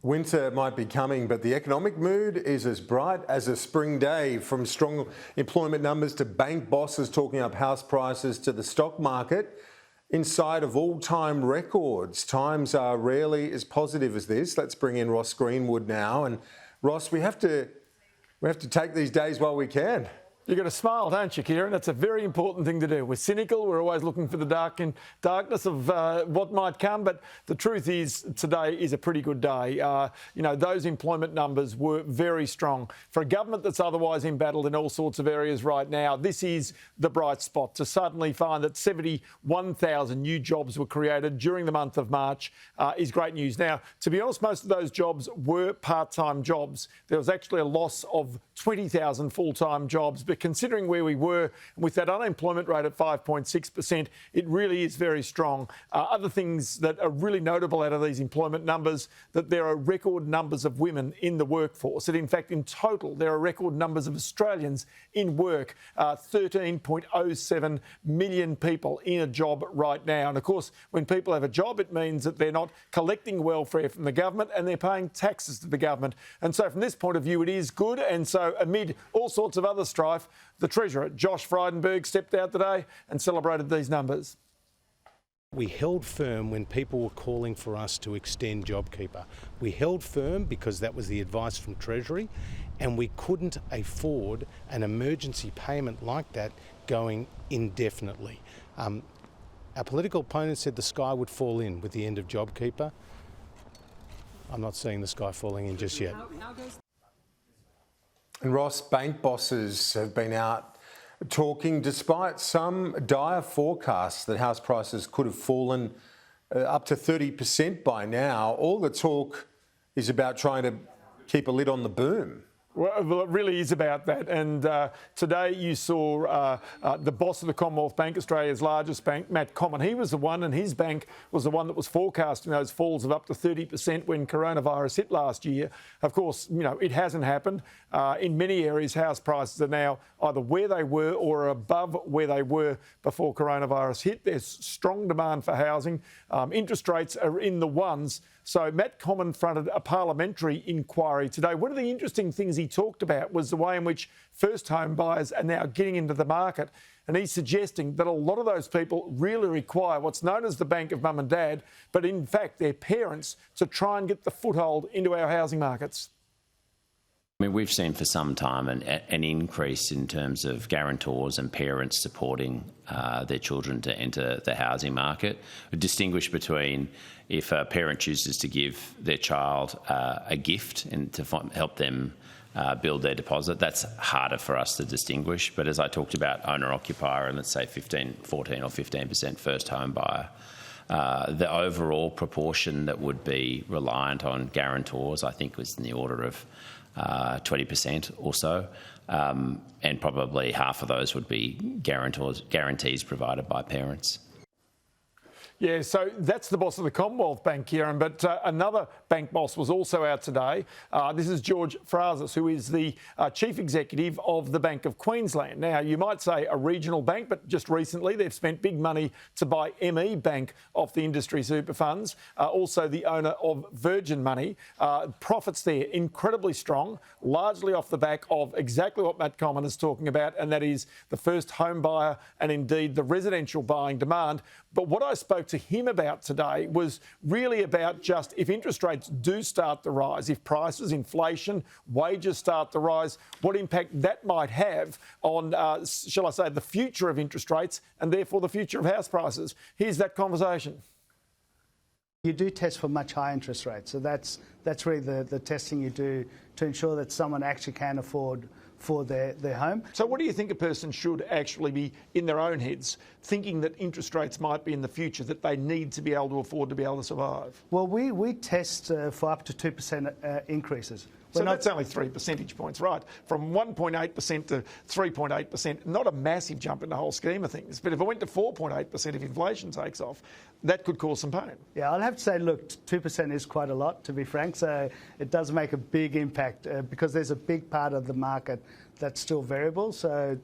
Winter might be coming, but the economic mood is as bright as a spring day, from strong employment numbers to bank bosses talking up house prices to the stock market inside of all-time records. Times are rarely as positive as this. Let's bring in Ross Greenwood now. And Ross, we have to take these days while we can. You've got to smile, don't you, Kieran? That's a very important thing to do. We're cynical. We're always looking for the darkness of what might come. But the truth is, today is a pretty good day. Those employment numbers were very strong. For a government that's otherwise embattled in all sorts of areas right now, this is the bright spot. To suddenly find that 71,000 new jobs were created during the month of March is great news. Now, to be honest, most of those jobs were part-time jobs. There was actually a loss of 20,000 full-time jobs. But considering where we were with that unemployment rate at 5.6%, it really is very strong. Other things that are really notable out of these employment numbers, that there are record numbers of women in the workforce. That in fact, in total, there are record numbers of Australians in work, 13.07 million people in a job right now. And of course, when people have a job, it means that they're not collecting welfare from the government and they're paying taxes to the government. And so from this point of view, it is good. And so amid all sorts of other strife, the Treasurer, Josh Frydenberg, stepped out today and celebrated these numbers. We held firm when people were calling for us to extend JobKeeper. We held firm because that was the advice from Treasury, and we couldn't afford an emergency payment like that going indefinitely. Our political opponents said the sky would fall in with the end of JobKeeper. I'm not seeing the sky falling in just yet. And Ross, bank bosses have been out talking, despite some dire forecasts that house prices could have fallen up to 30% by now. All the talk is about trying to keep a lid on the boom. Well, it really is about that. And today you saw the boss of the Commonwealth Bank, Australia's largest bank, Matt Comyn. He was the one, and his bank was the one that was forecasting those falls of up to 30% when coronavirus hit last year. Of course, it hasn't happened. In many areas, house prices are now either where they were or above where they were before coronavirus hit. There's strong demand for housing. Interest rates are in the ones. So Matt Comyn fronted a parliamentary inquiry today. One of the interesting things he talked about was the way in which first home buyers are now getting into the market. And he's suggesting that a lot of those people really require what's known as the bank of mum and dad, but in fact their parents, to try and get the foothold into our housing markets. I mean, we've seen for some time an increase in terms of guarantors and parents supporting their children to enter the housing market. We distinguish between if a parent chooses to give their child a gift and to help them build their deposit, that's harder for us to distinguish. But as I talked about, owner-occupier and let's say 14 or 15% first home buyer, the overall proportion that would be reliant on guarantors, I think, was in the order of 20% or so, and probably half of those would be guarantees provided by parents. Yeah, so that's the boss of the Commonwealth Bank, Kieran, but another bank boss was also out today. This is George Frazis, who is the Chief Executive of the Bank of Queensland. Now, you might say a regional bank, but just recently they've spent big money to buy ME Bank off the industry super funds, also the owner of Virgin Money. Profits there incredibly strong, largely off the back of exactly what Matt Comyn is talking about, and that is the first home buyer and indeed the residential buying demand. But what I spoke to him about today was really about just if interest rates do start to rise, if prices, inflation, wages start to rise, what impact that might have on, shall I say, the future of interest rates and therefore the future of house prices. Here's that conversation. You do test for much higher interest rates. So that's really the testing you do to ensure that someone actually can afford for their home. So what do you think a person should actually be in their own heads thinking that interest rates might be in the future, that they need to be able to afford to be able to survive? Well, we test for up to 2% increases. So that's only 3 percentage points, right? From 1.8% to 3.8%, not a massive jump in the whole scheme of things. But if it went to 4.8% if inflation takes off, that could cause some pain. Yeah, I'll have to say, look, 2% is quite a lot, to be frank. So it does make a big impact because there's a big part of the market that's still variable, so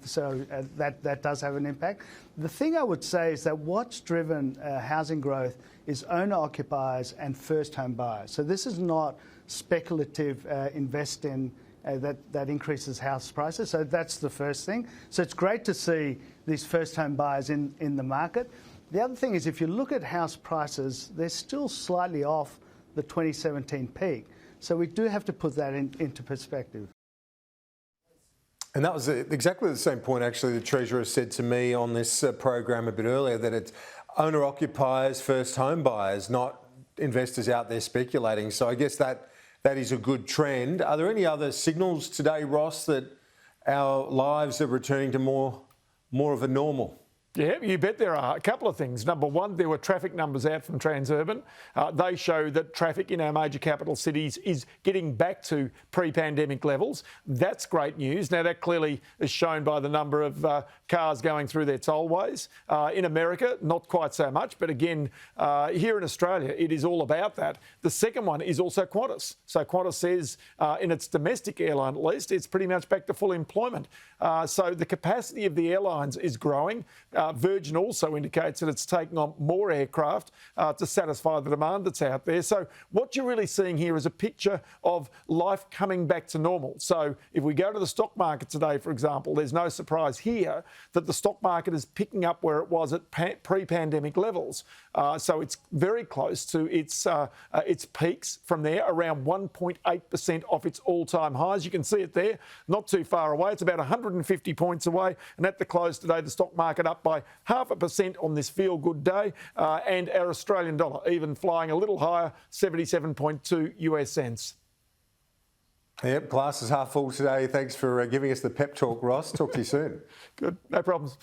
that does have an impact. The thing I would say is that what's driven housing growth is owner-occupiers and first-home buyers. So this is not speculative investing that increases house prices. So that's the first thing. So it's great to see these first-home buyers in the market. The other thing is if you look at house prices, they're still slightly off the 2017 peak. So we do have to put that into perspective. And that was exactly the same point, actually, the Treasurer said to me on this program a bit earlier, that it's owner-occupiers, first-home buyers, not investors out there speculating. So I guess that is a good trend. Are there any other signals today, Ross, that our lives are returning to more of a normal? Yeah, you bet there are. A couple of things. Number one, there were traffic numbers out from Transurban. They show that traffic in our major capital cities is getting back to pre-pandemic levels. That's great news. Now, that clearly is shown by the number of cars going through their tollways. In America, not quite so much. But again, here in Australia, it is all about that. The second one is also Qantas. So Qantas says in its domestic airline, at least, it's pretty much back to full employment. So the capacity of the airlines is growing. Virgin also indicates that it's taking on more aircraft to satisfy the demand that's out there. So what you're really seeing here is a picture of life coming back to normal. So if we go to the stock market today, for example, there's no surprise here that the stock market is picking up where it was at pre-pandemic levels. So it's very close to its peaks from there, around 1.8% off its all-time highs. You can see it there, not too far away. It's about 150 points away. And at the close today, the stock market up by 0.5% on this feel-good day, and our Australian dollar even flying a little higher, 77.2 US cents. Yep, glass is half full today. Thanks for giving us the pep talk, Ross. Talk to you soon. Good, no problems.